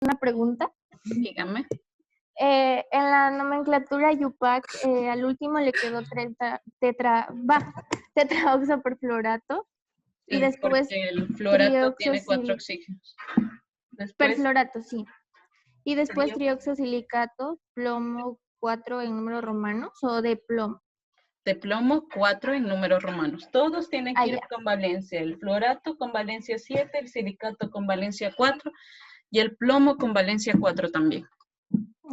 una pregunta. Dígame. En la nomenclatura Yupac, al último le quedó tetraoxoperfluorato y Sí, después porque el fluorato tiene 4 trioxosilicato, oxígenos. Después, perfluorato, sí. Y después trio- trioxosilicato, plomo 4 en números romanos o de plomo. de plomo 4 en números romanos. Todos tienen Ah, que ir ya. con valencia. El fluorato con valencia 7, el silicato con valencia 4 y el plomo con valencia 4 también.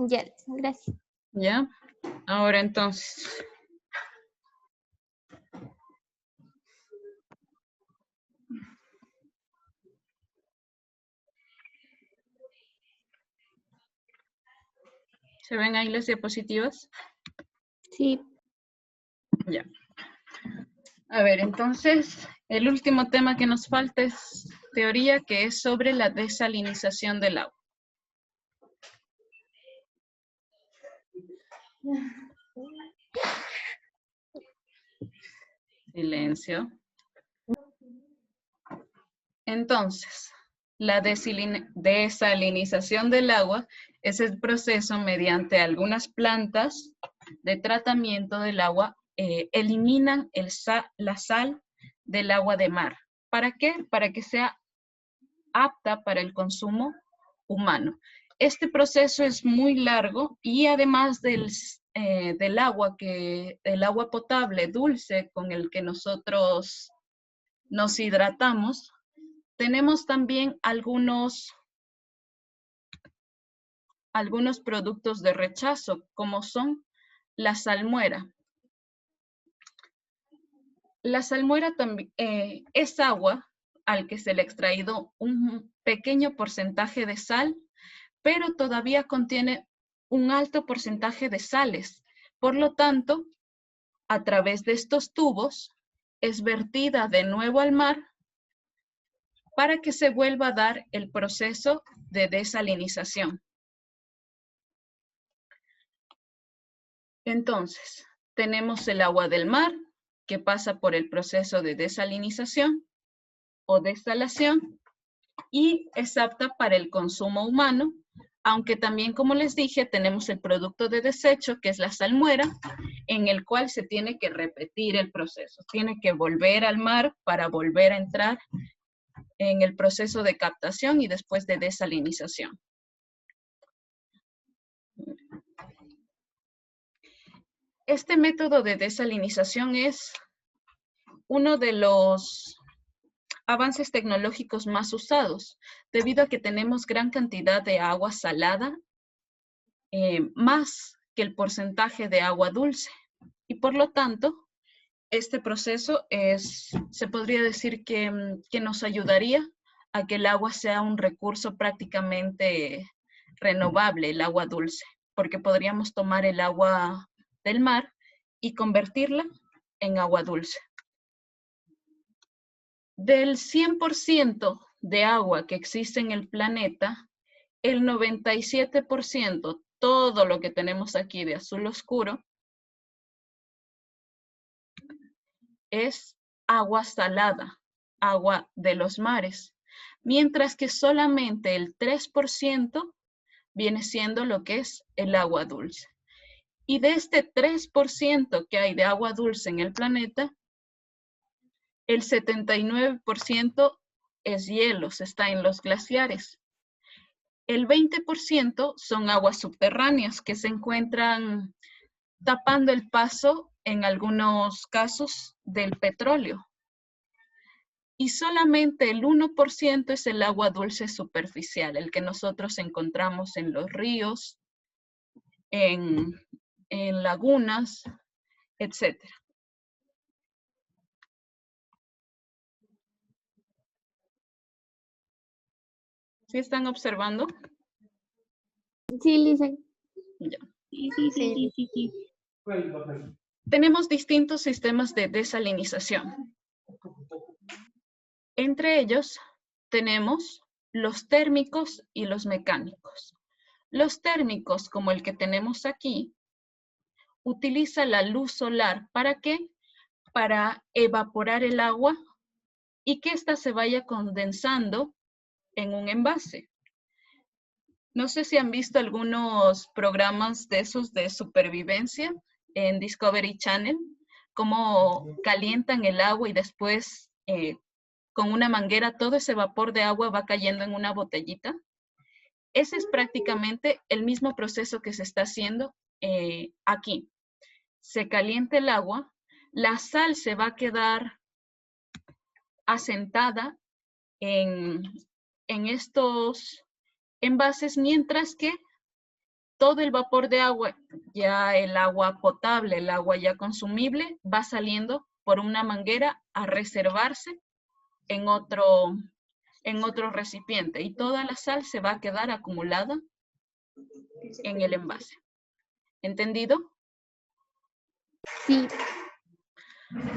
Ya, gracias. ¿Ya? Ahora entonces, ¿se ven ahí las diapositivas? Sí. Ya. A ver, entonces, el último tema que nos falta es teoría, que es sobre la desalinización del agua. Silencio. Entonces, la desalinización del agua es el proceso mediante algunas plantas de tratamiento del agua eliminan la sal del agua de mar. ¿Para qué? Para que sea apta para el consumo humano. Este proceso es muy largo y además del agua potable dulce con el que nosotros nos hidratamos, tenemos también algunos productos de rechazo, como son la salmuera. La salmuera también es agua al que se le ha extraído un pequeño porcentaje de sal, pero todavía contiene un alto porcentaje de sales. Por lo tanto, a través de estos tubos es vertida de nuevo al mar para que se vuelva a dar el proceso de desalinización. Entonces, tenemos el agua del mar, que pasa por el proceso de desalinización o desalación y es apta para el consumo humano, aunque también, como les dije, tenemos el producto de desecho, que es la salmuera, en el cual se tiene que repetir el proceso. Tiene que volver al mar para volver a entrar en el proceso de captación y después de desalinización. Este método de desalinización es uno de los avances tecnológicos más usados, debido a que tenemos gran cantidad de agua salada, más que el porcentaje de agua dulce. Y por lo tanto, este proceso se podría decir que nos ayudaría a que el agua sea un recurso prácticamente renovable, el agua dulce, porque podríamos tomar el agua del mar y convertirla en agua dulce. Del 100% de agua que existe en el planeta, el 97%, todo lo que tenemos aquí de azul oscuro, es agua salada, agua de los mares, mientras que solamente el 3% viene siendo lo que es el agua dulce. Y de este 3% que hay de agua dulce en el planeta, el 79% es hielo, está en los glaciares. El 20% son aguas subterráneas que se encuentran tapando el paso, en algunos casos, del petróleo. Y solamente el 1% es el agua dulce superficial, el que nosotros encontramos en los ríos, en lagunas, etc. ¿Sí están observando? Sí, Lisa. Ya. Sí. Tenemos distintos sistemas de desalinización. Entre ellos tenemos los térmicos y los mecánicos. Los térmicos, como el que tenemos aquí, utiliza la luz solar. ¿Para qué? Para evaporar el agua y que ésta se vaya condensando en un envase. No sé si han visto algunos programas de esos de supervivencia en Discovery Channel, cómo calientan el agua y después con una manguera todo ese vapor de agua va cayendo en una botellita. Ese es prácticamente el mismo proceso que se está haciendo aquí. Se calienta el agua, la sal se va a quedar asentada en estos envases, mientras que todo el vapor de agua, ya el agua potable, el agua ya consumible, va saliendo por una manguera a reservarse en otro recipiente y toda la sal se va a quedar acumulada en el envase. ¿Entendido? Sí.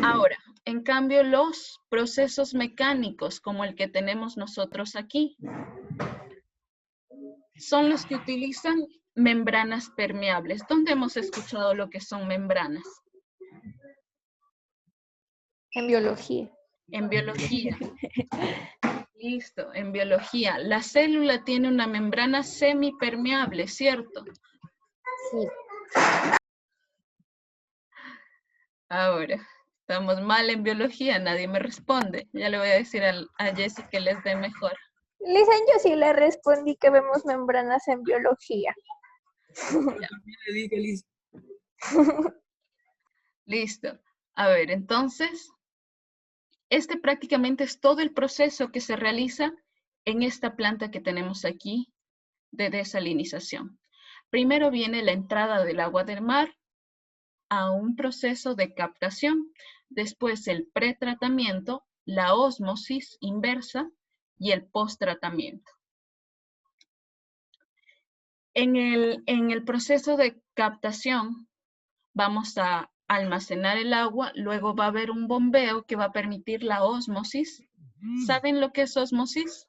Ahora, en cambio, los procesos mecánicos como el que tenemos nosotros aquí son los que utilizan membranas permeables. ¿Dónde hemos escuchado lo que son membranas? En biología. En biología. Listo, en biología. La célula tiene una membrana semipermeable, ¿cierto? Sí. Ahora, estamos mal en biología, nadie me responde. Ya le voy a decir a Jessie que les dé mejor. Lisa, yo sí le respondí que vemos membranas en biología. Le dije, Liz. Listo. A ver, entonces, este prácticamente es todo el proceso que se realiza en esta planta que tenemos aquí de desalinización. Primero viene la entrada del agua del mar a un proceso de captación, después el pretratamiento, la ósmosis inversa y el posttratamiento. En el proceso de captación vamos a almacenar el agua, luego va a haber un bombeo que va a permitir la ósmosis. ¿Saben lo que es ósmosis?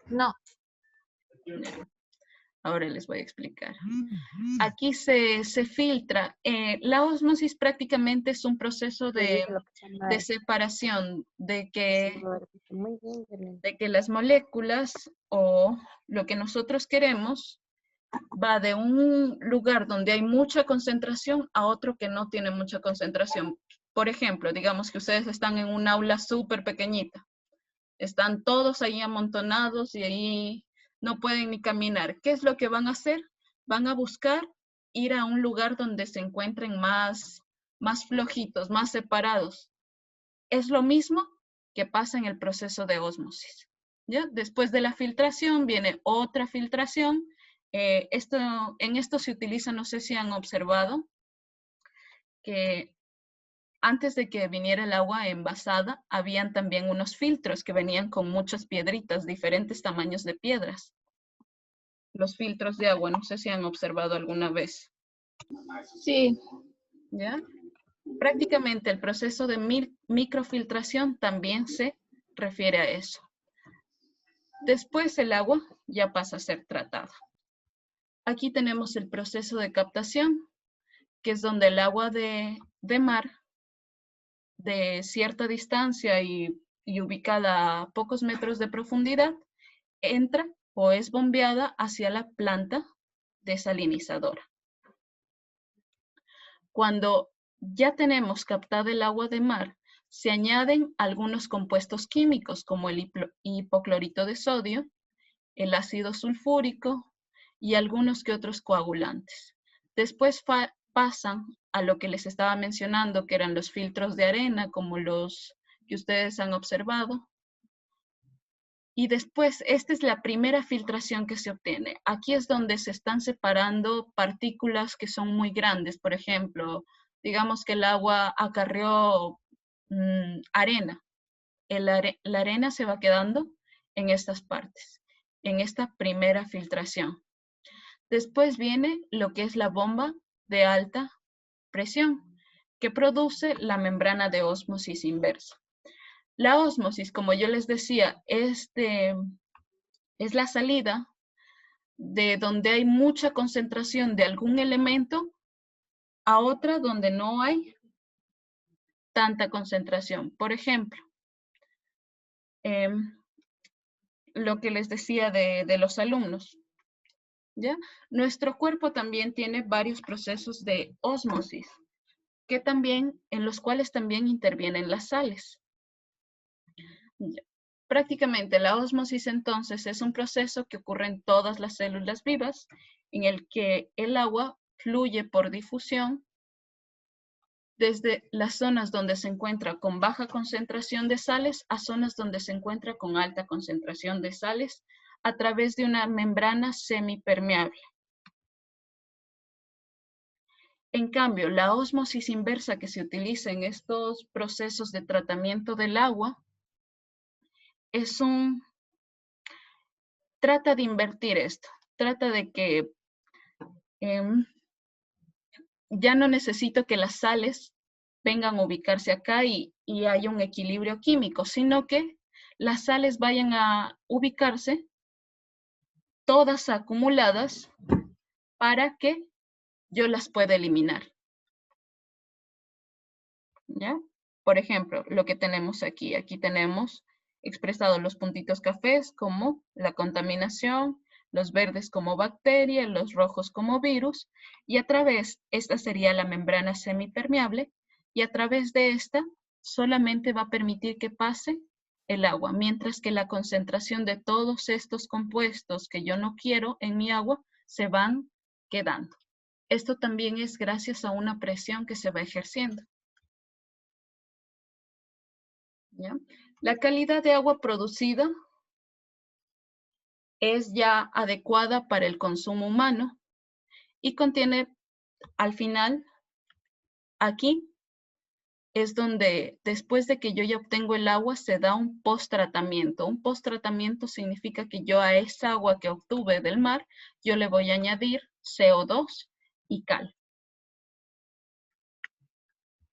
No. Ahora les voy a explicar. Aquí se filtra. La ósmosis prácticamente es un proceso de separación, de que las moléculas o lo que nosotros queremos va de un lugar donde hay mucha concentración a otro que no tiene mucha concentración. Por ejemplo, digamos que ustedes están en un aula súper pequeñita. Están todos ahí amontonados y ahí no pueden ni caminar. ¿Qué es lo que van a hacer? Van a buscar ir a un lugar donde se encuentren más flojitos, más separados. Es lo mismo que pasa en el proceso de ósmosis. ¿Ya? Después de la filtración viene otra filtración. En esto se utiliza, no sé si han observado, que antes de que viniera el agua envasada, habían también unos filtros que venían con muchas piedritas, diferentes tamaños de piedras. Los filtros de agua, no sé si han observado alguna vez. Sí. ¿Ya? Prácticamente el proceso de microfiltración también se refiere a eso. Después el agua ya pasa a ser tratada. Aquí tenemos el proceso de captación, que es donde el agua de mar de cierta distancia y ubicada a pocos metros de profundidad, entra o es bombeada hacia la planta desalinizadora. Cuando ya tenemos captada el agua de mar, se añaden algunos compuestos químicos como el hipoclorito de sodio, el ácido sulfúrico y algunos que otros coagulantes. Después pasan a lo que les estaba mencionando, que eran los filtros de arena, como los que ustedes han observado. Y después, esta es la primera filtración que se obtiene. Aquí es donde se están separando partículas que son muy grandes. Por ejemplo, digamos que el agua acarreó arena. La arena se va quedando en estas partes, en esta primera filtración. Después viene lo que es la bomba de alta presión, que produce la membrana de ósmosis inversa. La ósmosis, como yo les decía, es la salida de donde hay mucha concentración de algún elemento a otra donde no hay tanta concentración. Por ejemplo, lo que les decía de los alumnos. ¿Ya? Nuestro cuerpo también tiene varios procesos de ósmosis, en los cuales también intervienen las sales. Ya. Prácticamente la ósmosis entonces es un proceso que ocurre en todas las células vivas, en el que el agua fluye por difusión desde las zonas donde se encuentra con baja concentración de sales a zonas donde se encuentra con alta concentración de sales a través de una membrana semipermeable. En cambio, la ósmosis inversa que se utiliza en estos procesos de tratamiento del agua trata de invertir esto, trata de que ya no necesito que las sales vengan a ubicarse acá y haya un equilibrio químico, sino que las sales vayan a ubicarse todas acumuladas para que yo las pueda eliminar. ¿Ya? Por ejemplo, lo que tenemos aquí. Aquí tenemos expresados los puntitos cafés como la contaminación, los verdes como bacteria, los rojos como virus, y esta sería la membrana semipermeable, y a través de esta solamente va a permitir que pase el agua, mientras que la concentración de todos estos compuestos que yo no quiero en mi agua se van quedando. Esto también es gracias a una presión que se va ejerciendo. ¿Ya? La calidad de agua producida es ya adecuada para el consumo humano y contiene, al final, aquí es donde después de que yo ya obtengo el agua se da un post-tratamiento. Un post-tratamiento significa que yo a esa agua que obtuve del mar, yo le voy a añadir CO2 y cal.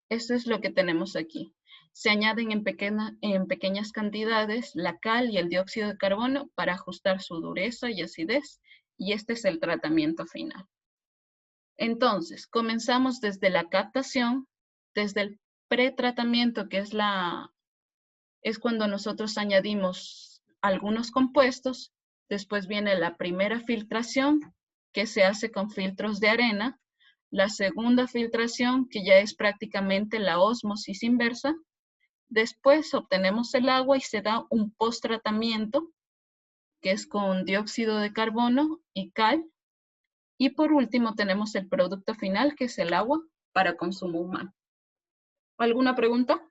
Eso es lo que tenemos aquí. Se añaden en pequeñas cantidades la cal y el dióxido de carbono para ajustar su dureza y acidez, y este es el tratamiento final. Entonces, comenzamos desde la captación, desde el pretratamiento, que es cuando nosotros añadimos algunos compuestos. Después viene la primera filtración, que se hace con filtros de arena. La segunda filtración, que ya es prácticamente la ósmosis inversa. Después obtenemos el agua y se da un post-tratamiento, que es con dióxido de carbono y cal. Y por último tenemos el producto final, que es el agua para consumo humano. ¿Alguna pregunta?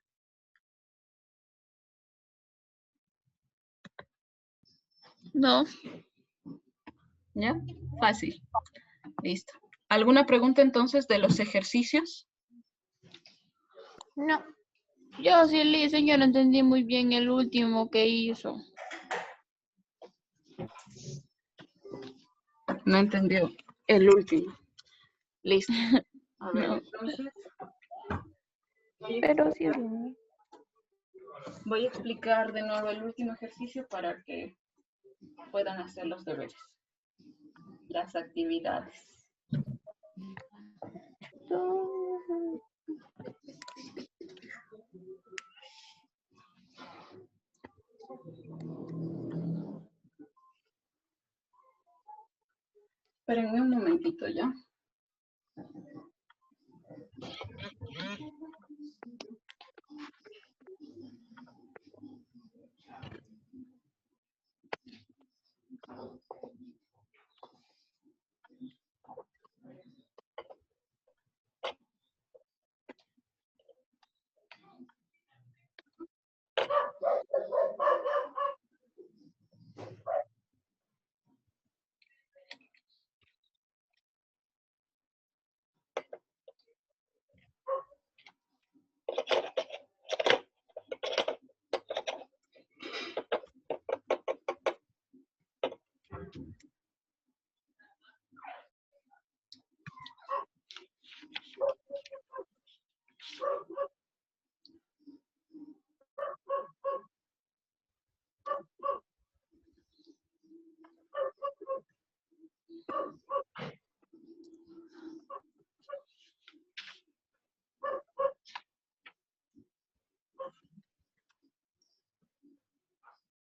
No. ¿Ya? Fácil. Listo. ¿Alguna pregunta entonces de los ejercicios? No. Yo sí, señor, entendí muy bien el último que hizo. No entendió el último. Listo. A ver, No. entonces. Pero sí. Voy a explicar de nuevo el último ejercicio para que puedan hacer los deberes. Las actividades. Espérenme un momentito ya.